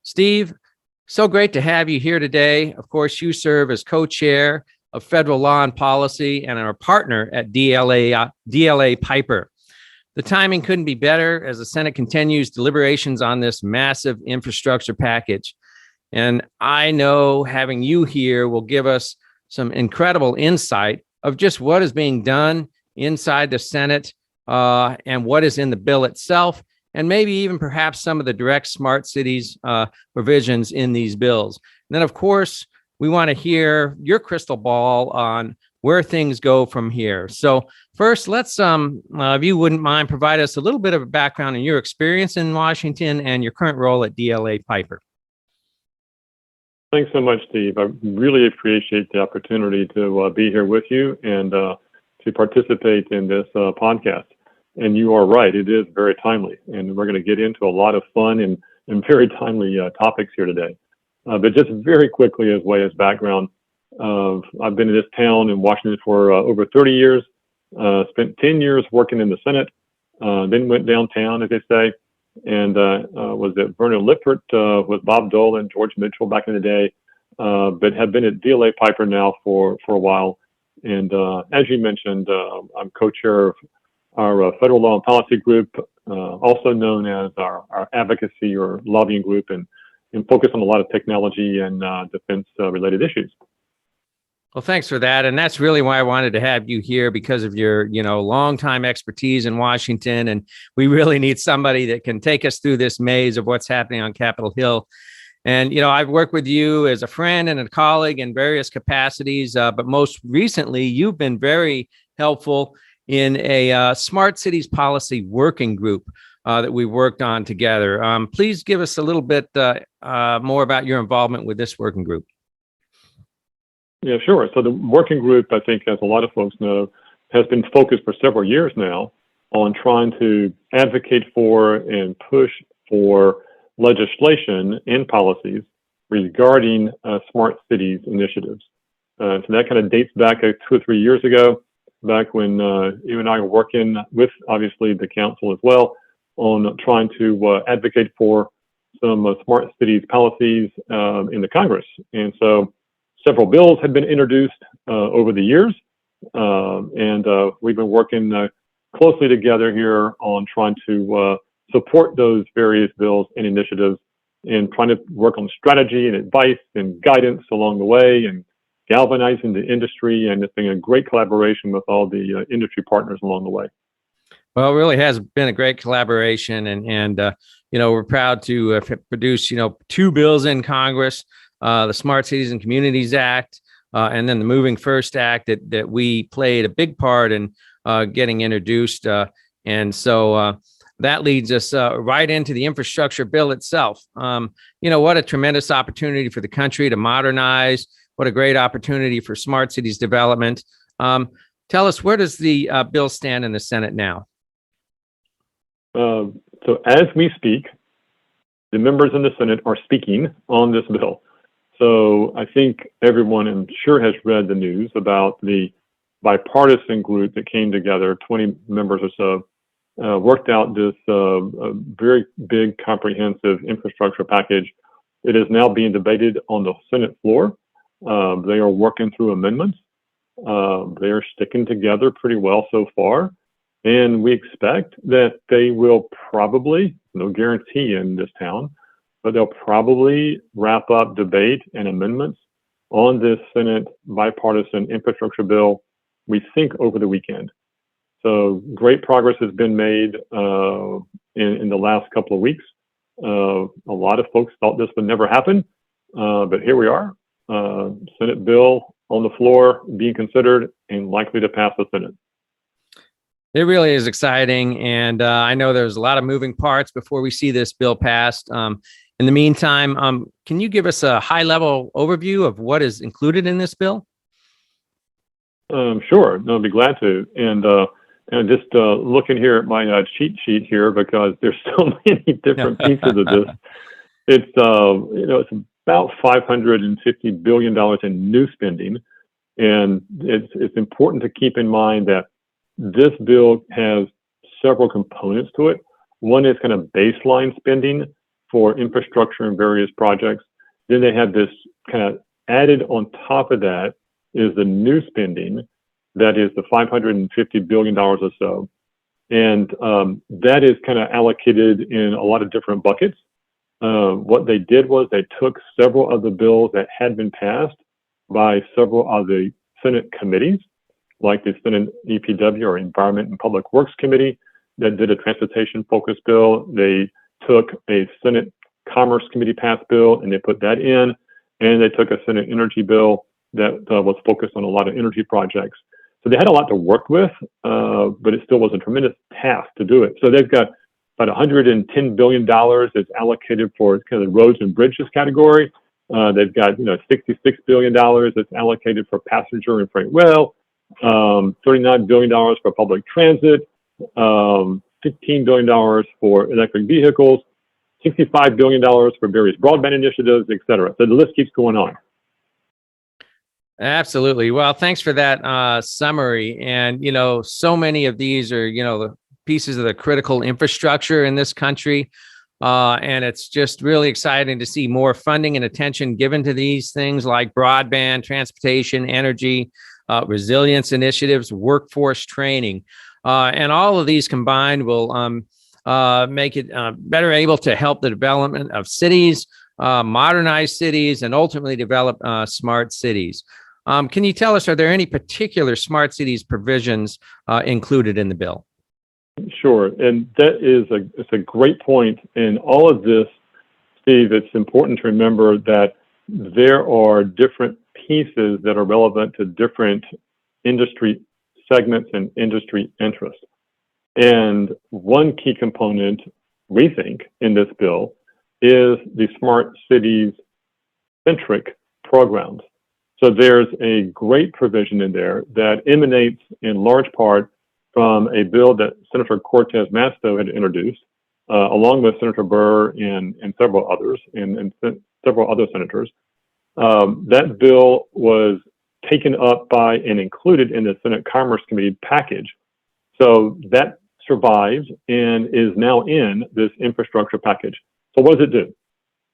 Steve, so great to have you here today. Of course, you serve as co-chair of Federal Law and Policy and are a partner at DLA Piper. The timing couldn't be better as the Senate continues deliberations on this massive infrastructure package. And I know having you here will give us some incredible insight of just what is being done inside the Senate and what is in the bill itself, and maybe even perhaps some of the direct smart cities provisions in these bills. And then, of course, we want to hear your crystal ball on where things go from here. So first, let's, if you wouldn't mind, provide us a little bit of a background in your experience in Washington and your current role at DLA Piper. Thanks so much, Steve. I really appreciate the opportunity to be here with you and to participate in this podcast. And you are right, it is very timely. And we're going to get into a lot of fun and very timely topics here today. But just very quickly as way as background, I've been in this town in Washington for over 30 years, spent 10 years working in the Senate, then went downtown, as they say, and was at Vernon Lippert with Bob Dole and George Mitchell back in the day, but have been at DLA Piper now for a while. And as you mentioned, I'm co-chair of our Federal Law and Policy Group, also known as our advocacy or lobbying group, and focus on a lot of technology and defense related issues. Well, thanks for that. And that's really why I wanted to have you here, because of your, longtime expertise in Washington. And we really need somebody that can take us through this maze of what's happening on Capitol Hill. And, I've worked with you as a friend and a colleague in various capacities, but most recently, you've been very helpful in a smart cities policy working group that we worked on together. Please give us a little bit more about your involvement with this working group. Yeah, sure. So the working group, I think, as a lot of folks know, has been focused for several years now on trying to advocate for and push for legislation and policies regarding smart cities initiatives. So that kind of dates back 2 or 3 years ago, back when you and I were working with, obviously, the council as well on trying to advocate for some smart cities policies in the Congress. And so several bills had been introduced over the years, and we've been working closely together here on trying to support those various bills and initiatives and trying to work on strategy and advice and guidance along the way and galvanizing the industry. And it's been a great collaboration with all the industry partners along the way. Well, it really has been a great collaboration. And we're proud to produce, 2 bills in Congress. The Smart Cities and Communities Act, and then the Moving First Act that we played a big part in getting introduced. And so that leads us right into the infrastructure bill itself. What a tremendous opportunity for the country to modernize. What a great opportunity for smart cities development. Tell us, where does the bill stand in the Senate now? So as we speak, the members in the Senate are speaking on this bill. So I think everyone, I'm sure, has read the news about the bipartisan group that came together, 20 members or so, worked out this very big, comprehensive infrastructure package. It is now being debated on the Senate floor. They are working through amendments. They are sticking together pretty well so far. And we expect that they will probably, no guarantee in this town, but they'll probably wrap up debate and amendments on this Senate bipartisan infrastructure bill, we think, over the weekend. So great progress has been made in the last couple of weeks. A lot of folks thought this would never happen, but here we are. Senate bill on the floor being considered and likely to pass the Senate. It really is exciting. And I know there's a lot of moving parts before we see this bill passed. In the meantime, can you give us a high-level overview of what is included in this bill? Sure. No, I'd be glad to. And just looking here at my cheat sheet here, because there's so many different pieces of this. It's it's about $550 billion in new spending, and it's important to keep in mind that this bill has several components to it. One is kind of baseline spending for infrastructure and various projects. Then they have this kind of added on top of that is the new spending, that is the $550 billion or so. And that is kind of allocated in a lot of different buckets. What they did was they took several of the bills that had been passed by several of the Senate committees, like the Senate EPW or Environment and Public Works Committee that did a transportation focused bill. They took a Senate Commerce Committee passed bill and they put that in, and they took a Senate energy bill that was focused on a lot of energy projects. So they had a lot to work with, but it still was a tremendous task to do it. So they've got about $110 billion that's allocated for kind of the roads and bridges category. They've got, $66 billion that's allocated for passenger and freight rail, $39 billion for public transit, $15 billion for electric vehicles, $65 billion for various broadband initiatives, et cetera. So the list keeps going on. Absolutely. Well, thanks for that summary. And, so many of these are, the pieces of the critical infrastructure in this country. And it's just really exciting to see more funding and attention given to these things like broadband, transportation, energy, resilience initiatives, workforce training. And all of these combined will make it better able to help the development of cities, modernize cities, and ultimately develop smart cities. Can you tell us, are there any particular smart cities provisions included in the bill? Sure, and it's a great point. In all of this, Steve, it's important to remember that there are different pieces that are relevant to different industry segments and industry interests. And one key component, we think, in this bill is the smart cities centric programs. So there's a great provision in there that emanates in large part from a bill that Senator Cortez Masto had introduced, along with Senator Burr and several others, and several other senators. That bill was taken up by and included in the Senate Commerce Committee package. So that survives and is now in this infrastructure package. So what does it do?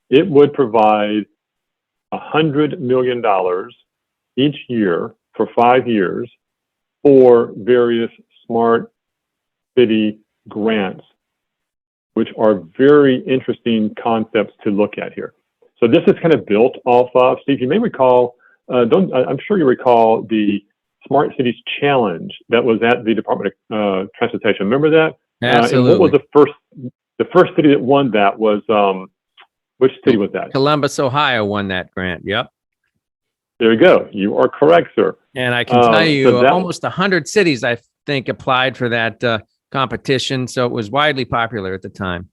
It would provide $100 million each year for 5 years for various smart city grants, which are very interesting concepts to look at here. So this is kind of built off of, Steve, you may recall, I'm sure you recall the Smart Cities Challenge that was at the Department of Transportation. Remember that? Absolutely. And what was the first city that won that was, which city was that? Columbus, Ohio won that grant. Yep. There you go. You are correct, sir. And I can tell you almost 100 cities, I think, applied for that competition. So it was widely popular at the time.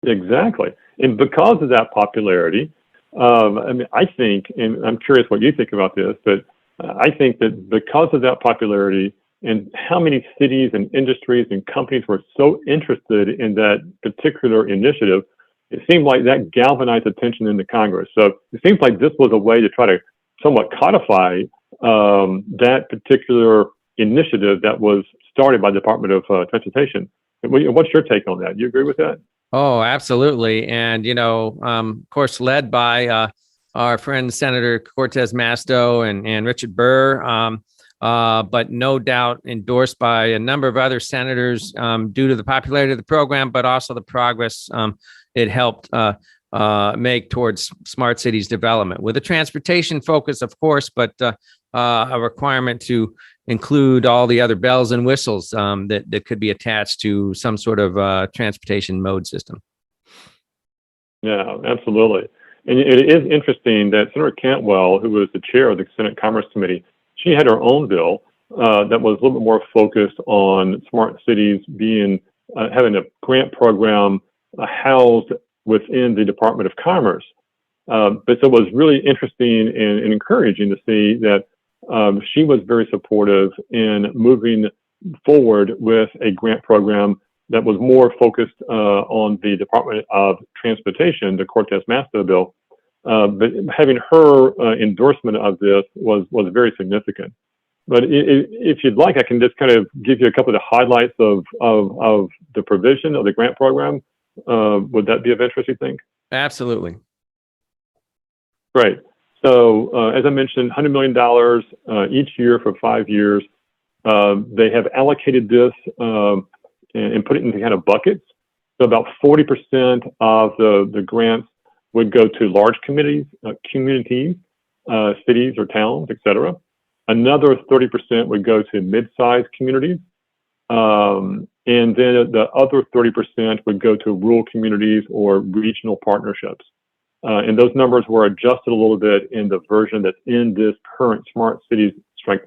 Exactly. And because of that popularity, I think, and I'm curious what you think about this, but I think that because of that popularity and how many cities and industries and companies were so interested in that particular initiative, it seemed like that galvanized attention in the Congress. So it seems like this was a way to try to somewhat codify that particular initiative that was started by the Department of Transportation. What's your take on that? Do you agree with that? Oh, absolutely. And, of course, led by our friend Senator Cortez Masto and Richard Burr, but no doubt endorsed by a number of other senators due to the popularity of the program, but also the progress it helped make towards smart cities development with a transportation focus, of course, but a requirement to include all the other bells and whistles that could be attached to some sort of transportation mode system. Yeah, absolutely. And it is interesting that Senator Cantwell, who was the chair of the Senate Commerce Committee, she had her own bill that was a little bit more focused on smart cities being having a grant program housed within the Department of Commerce. But so it was really interesting and encouraging to see that she was very supportive in moving forward with a grant program that was more focused on the Department of Transportation, the Cortez Masto bill. But having her endorsement of this was very significant. But if you'd like, I can just kind of give you a couple of the highlights of the provision of the grant program. Would that be of interest, you think? Absolutely. Great. So as I mentioned, $100 million each year for 5 years. They have allocated this and put it into kind of buckets. So about 40% of the grants would go to large communities, cities or towns, et cetera. Another 30% would go to mid-sized communities. And then the other 30% would go to rural communities or regional partnerships. And those numbers were adjusted a little bit in the version that's in this current Smart Cities strike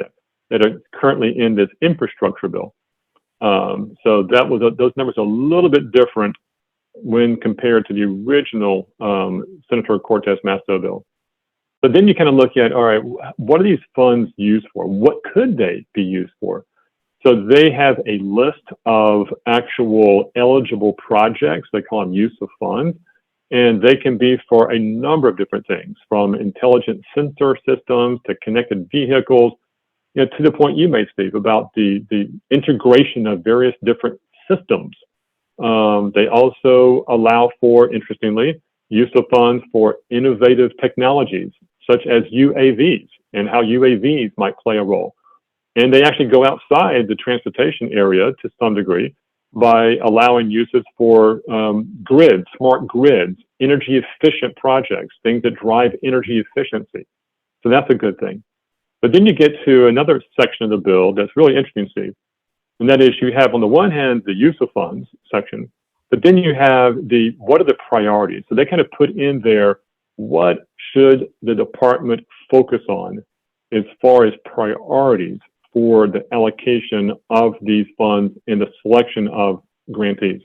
that are currently in this infrastructure bill. So those numbers are a little bit different when compared to the original Senator Cortez Masto bill. But then you kind of look at, all right, what are these funds used for? What could they be used for? So they have a list of actual eligible projects. They call them use of funds. And they can be for a number of different things, from intelligent sensor systems to connected vehicles, to the point you made, Steve, about the integration of various different systems. They also allow for, interestingly, use of funds for innovative technologies, such as UAVs and how UAVs might play a role. And they actually go outside the transportation area to some degree by allowing uses for grids, smart grids, energy efficient projects, things that drive energy efficiency. So that's a good thing. But then you get to another section of the bill that's really interesting, Steve. And that is you have on the one hand, the use of funds section, but then you have what are the priorities? So they kind of put in there, what should the department focus on as far as priorities for the allocation of these funds in the selection of grantees.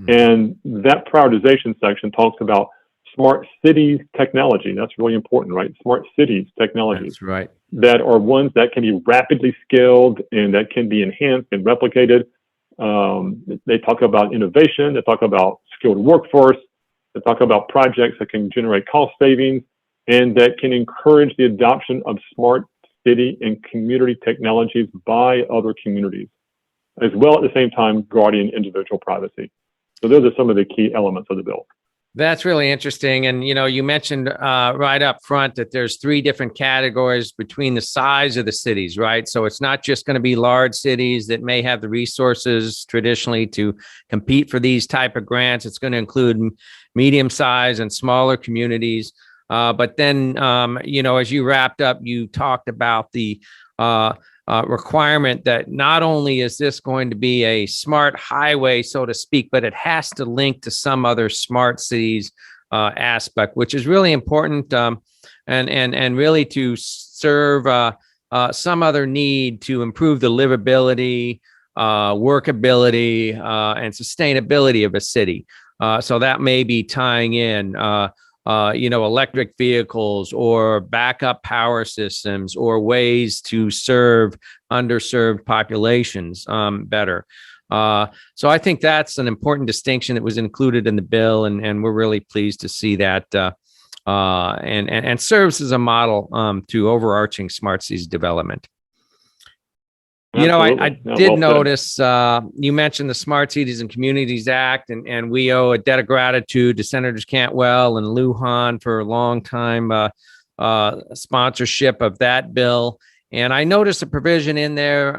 And that prioritization section talks about smart cities technology. That's really important, right? Smart cities technologies. That's right. That are ones that can be rapidly scaled and that can be enhanced and replicated. They talk about innovation. They talk about skilled workforce. They talk about projects that can generate cost savings and that can encourage the adoption of smart city and community technologies by other communities, as well at the same time guarding individual privacy. So those are some of the key elements of the bill. That's really interesting. And, you mentioned right up front that there's 3 different categories between the size of the cities, right? So it's not just going to be large cities that may have the resources traditionally to compete for these type of grants. It's going to include medium-sized and smaller communities. But then, as you wrapped up, you talked about the requirement that not only is this going to be a smart highway, so to speak, but it has to link to some other smart cities aspect, which is really important, and really to serve some other need to improve the livability, workability, and sustainability of a city. So that may be tying in electric vehicles or backup power systems or ways to serve underserved populations better. So I think that's an important distinction that was included in the bill, and we're really pleased to see that and serves as a model to overarching smart cities development. I did notice you mentioned the Smart Cities and Communities Act, and we owe a debt of gratitude to Senators Cantwell and Lujan for a long time sponsorship of that bill. And I noticed a provision in there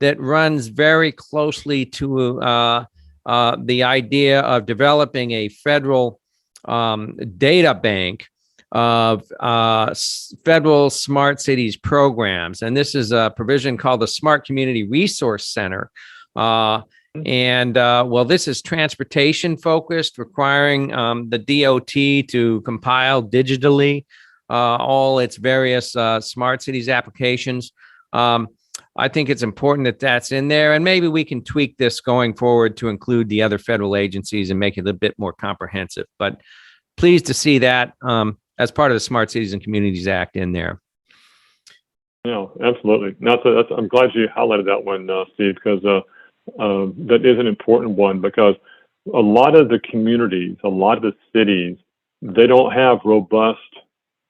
that runs very closely to the idea of developing a federal data bank of federal smart cities programs. And this is a provision called the Smart Community Resource Center. This is transportation focused, requiring the DOT to compile digitally all its various smart cities applications. I think it's important that that's in there, and maybe we can tweak this going forward to include the other federal agencies and make it a bit more comprehensive. But pleased to see that as part of the Smart Cities and Communities Act in there. Yeah, absolutely. I'm glad you highlighted that one, Steve, because that is an important one, because a lot of the communities, a lot of the cities, they don't have robust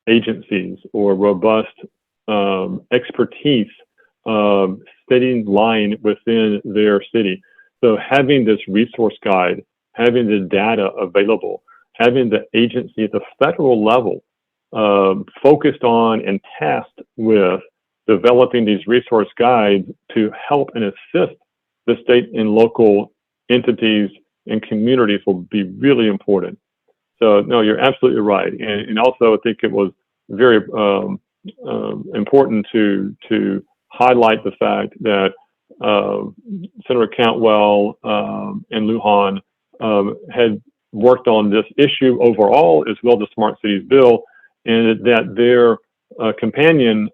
agencies or robust expertise sitting line within their city. So having this resource guide having the data available, having the agency at the federal level focused on and tasked with developing these resource guides to help and assist the state and local entities and communities will be really important. So no, you're absolutely right. And also I think it was very important to highlight the fact that Senator Cantwell and Lujan had worked on this issue overall, as well as the Smart Cities bill, and that their companion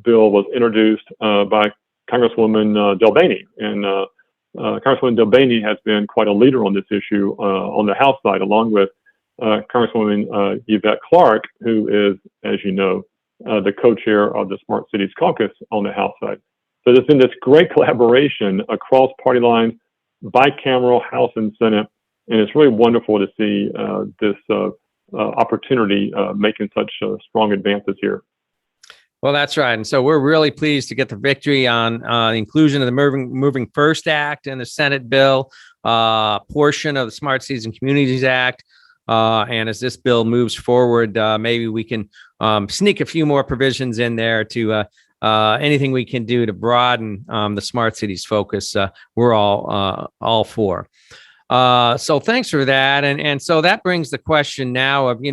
bill was introduced by Congresswoman Delbaney. And Congresswoman Delbaney has been quite a leader on this issue on the House side, along with Congresswoman Yvette Clarke, who is, as you know, the co-chair of the Smart Cities Caucus on the House side. So there's been this great collaboration across party lines, bicameral, House and Senate, and it's really wonderful to see this opportunity making such strong advances here. Well, that's right. And so we're really pleased to get the victory on the inclusion of the Moving First Act and the Senate bill, portion of the Smart Cities and Communities Act. And as this bill moves forward, maybe we can sneak a few more provisions in there to anything we can do to broaden the Smart Cities focus. We're all for. So thanks for that. And so that brings the question now of,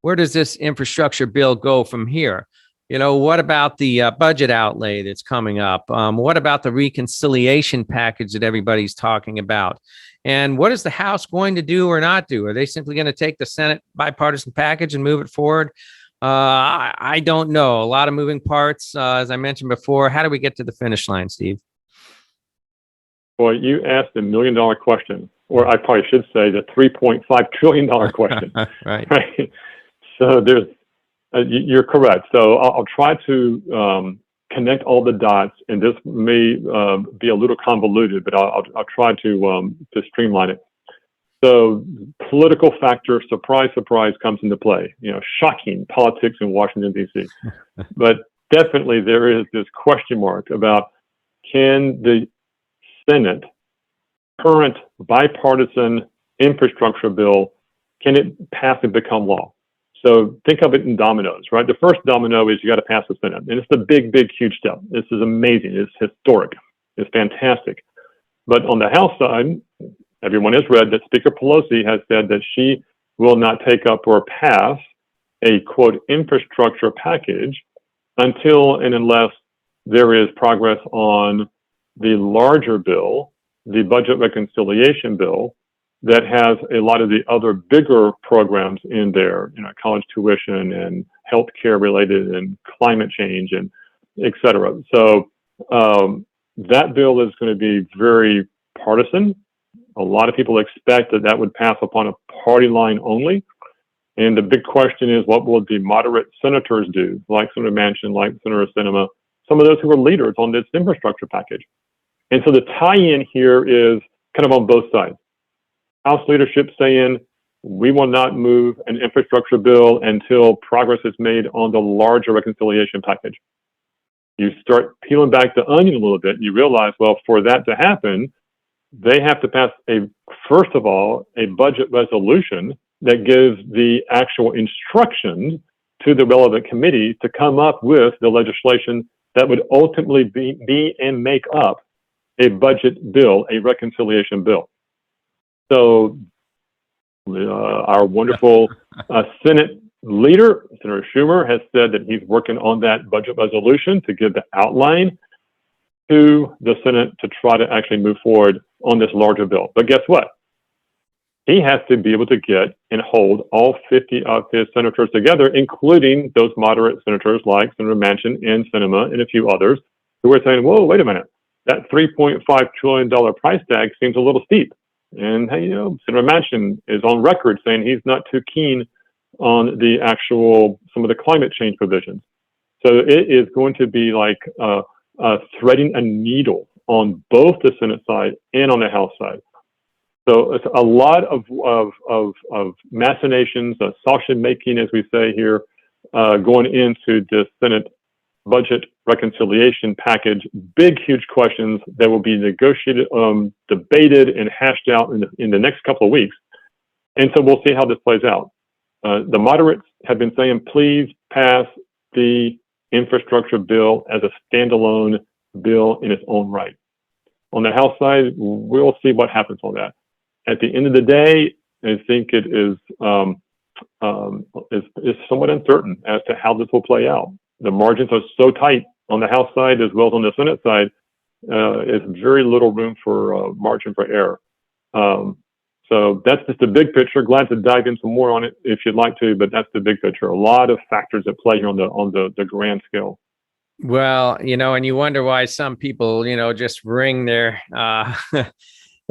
where does this infrastructure bill go from here? What about the budget outlay that's coming up? What about the reconciliation package that everybody's talking about? And what is the House going to do or not do? Are they simply going to take the Senate bipartisan package and move it forward? I don't know. A lot of moving parts, as I mentioned before. How do we get to the finish line, Steve? Well, you asked $1 million question, or I probably should say the $3.5 trillion question. Right. Right. So you're correct. So I'll try to connect all the dots, and this may be a little convoluted, but I'll try to streamline it. So political factor, surprise, comes into play. Shocking politics in Washington, D.C. But definitely there is this question mark about, can the Senate current bipartisan infrastructure bill, can it pass and become law? So think of it in dominoes, right? The first domino is you got to pass the Senate. And it's the big, huge step. This is amazing. It's historic. It's fantastic. But on the House side, everyone has read that Speaker Pelosi has said that she will not take up or pass a, quote, infrastructure package until and unless there is progress on the larger bill, the budget reconciliation bill, that has a lot of the other bigger programs in there, college tuition and healthcare related and climate change and et cetera. So that bill is going to be very partisan. A lot of people expect that would pass upon a party line only. And the big question is, what will the moderate senators do, like Senator Manchin, like Senator Sinema, some of those who are leaders on this infrastructure package? And so the tie-in here is kind of on both sides. House leadership saying, we will not move an infrastructure bill until progress is made on the larger reconciliation package. You start peeling back the onion a little bit and you realize, well, for that to happen, they have to pass first of all, a budget resolution that gives the actual instructions to the relevant committee to come up with the legislation that would ultimately be and make up a budget bill, a reconciliation bill. So our wonderful Senate leader, Senator Schumer, has said that he's working on that budget resolution to give the outline to the Senate to try to actually move forward on this larger bill. But guess what? He has to be able to get and hold all 50 of his senators together, including those moderate senators like Senator Manchin and Sinema and a few others who are saying, whoa, wait a minute, that $3.5 trillion price tag seems a little steep. And Senator Manchin is on record saying he's not too keen on the some of the climate change provisions. So it is going to be like threading a needle on both the Senate side and on the House side. So it's a lot of machinations, sausage making, as we say here, going into the Senate budget reconciliation package, big, huge questions that will be negotiated, debated, and hashed out in the next couple of weeks. And so we'll see how this plays out. The moderates have been saying, please pass the infrastructure bill as a standalone bill in its own right. On the House side, we'll see what happens on that. At the end of the day, I think it is somewhat uncertain as to how this will play out. The margins are so tight on the House side as well as on the Senate side. It's very little room for margin for error. So that's just the big picture. Glad to dive in some more on it if you'd like to, but that's the big picture. A lot of factors at play here on the grand scale. Well, and you wonder why some people, just wring their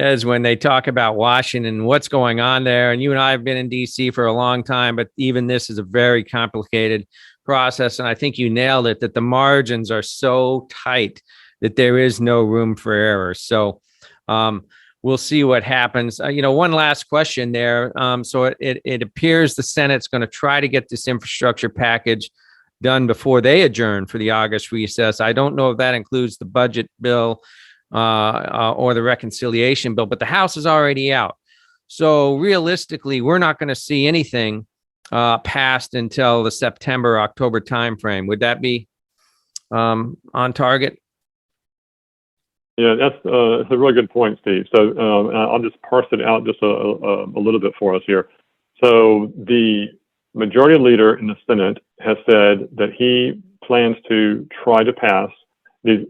as when they talk about Washington, what's going on there. And you and I have been in DC for a long time, but even this is a very complicated process. And I think you nailed it, that the margins are so tight that there is no room for error. So we'll see what happens. One last question there. So it appears the Senate's going to try to get this infrastructure package done before they adjourn for the August recess. I don't know if that includes the budget bill or the reconciliation bill, but the House is already out. So realistically, we're not going to see anything passed until the September, October timeframe. Would that be on target? Yeah, that's a really good point, Steve. So I'll just parse it out just a little bit for us here. So the majority leader in the Senate has said that he plans to try to pass the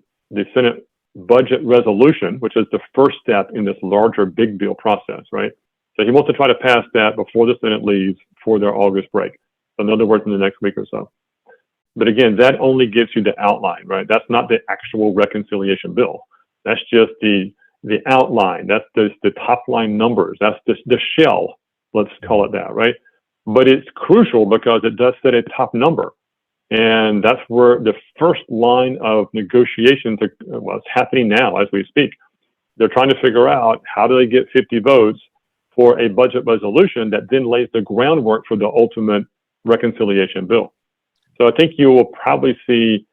Senate budget resolution, which is the first step in this larger big bill process, right? So he wants to try to pass that before the Senate leaves for their August break. So in other words, in the next week or so. But again, that only gives you the outline, right? That's not the actual reconciliation bill. That's just the outline. That's the top line numbers. That's the shell, let's call it that, right? But it's crucial because it does set a top number. And that's where the first line of negotiations is happening now as we speak. They're trying to figure out how do they get 50 votes for a budget resolution that then lays the groundwork for the ultimate reconciliation bill. So I think you will probably see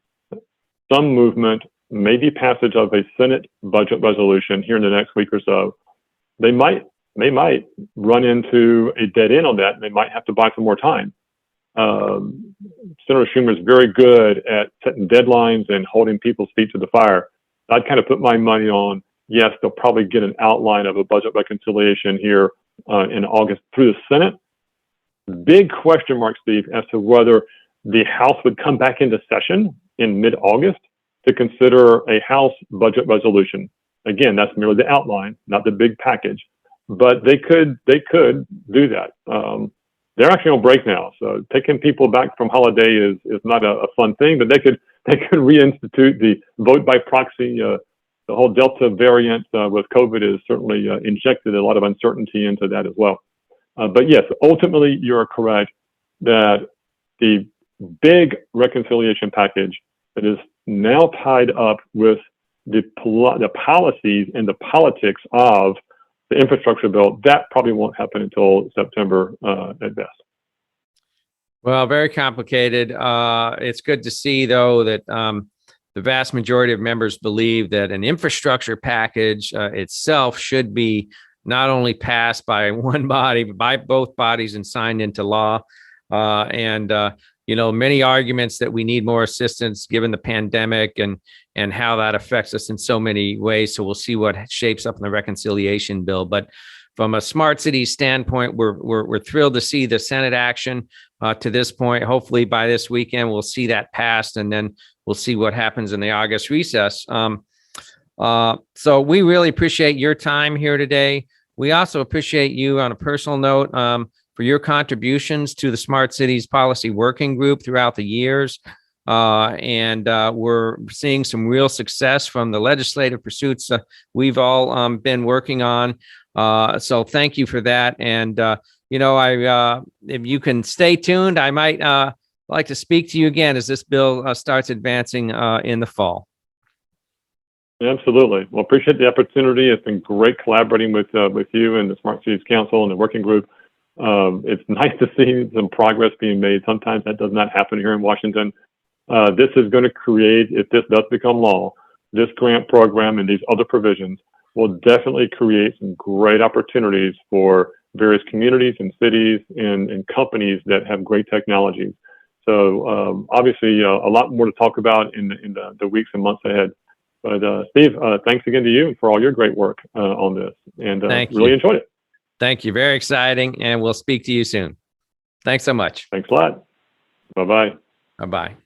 some movement, maybe passage of a Senate budget resolution here in the next week or so. They might run into a dead end on that, and they might have to buy some more time. Senator Schumer is very good at setting deadlines and holding people's feet to the fire. I'd kind of put my money on, yes, they'll probably get an outline of a budget reconciliation here in August through the Senate. Big question mark, Steve, as to whether the House would come back into session in mid-August to consider a House budget resolution. Again, that's merely the outline, not the big package. But they could do that. They're actually on break now, so taking people back from holiday is not a fun thing. But they could reinstitute the vote by proxy. The whole Delta variant with COVID has certainly injected a lot of uncertainty into that as well. But yes, ultimately you're correct that the big reconciliation package that is now tied up with the policies and the politics of the infrastructure bill, that probably won't happen until September at best. Well, very complicated. It's good to see, though, that the vast majority of members believe that an infrastructure package itself should be not only passed by one body, but by both bodies and signed into law. Many arguments that we need more assistance given the pandemic and how that affects us in so many ways. So we'll see what shapes up in the reconciliation bill. But from a smart city standpoint, we're thrilled to see the Senate action to this point. Hopefully by this weekend, we'll see that passed, and then we'll see what happens in the August recess. So we really appreciate your time here today. We also appreciate you on a personal note for your contributions to the Smart Cities Policy Working Group throughout the years. We're seeing some real success from the legislative pursuits we've all been working on. So thank you for that. And, if you can stay tuned, I might like to speak to you again as this bill starts advancing in the fall. Absolutely. Well, appreciate the opportunity. It's been great collaborating with you and the Smart Cities Council and the working group. It's nice to see some progress being made. Sometimes that does not happen here in Washington. this is going to create, if this does become law, this grant program and these other provisions will definitely create some great opportunities for various communities and cities and companies that have great technologies. So obviously a lot more to talk about in the weeks and months ahead. But Steve, thanks again to you and for all your great work on this, and really enjoyed it. Thank you. Very exciting, and we'll speak to you soon. Thanks so much. Thanks a lot. Bye-bye. Bye-bye.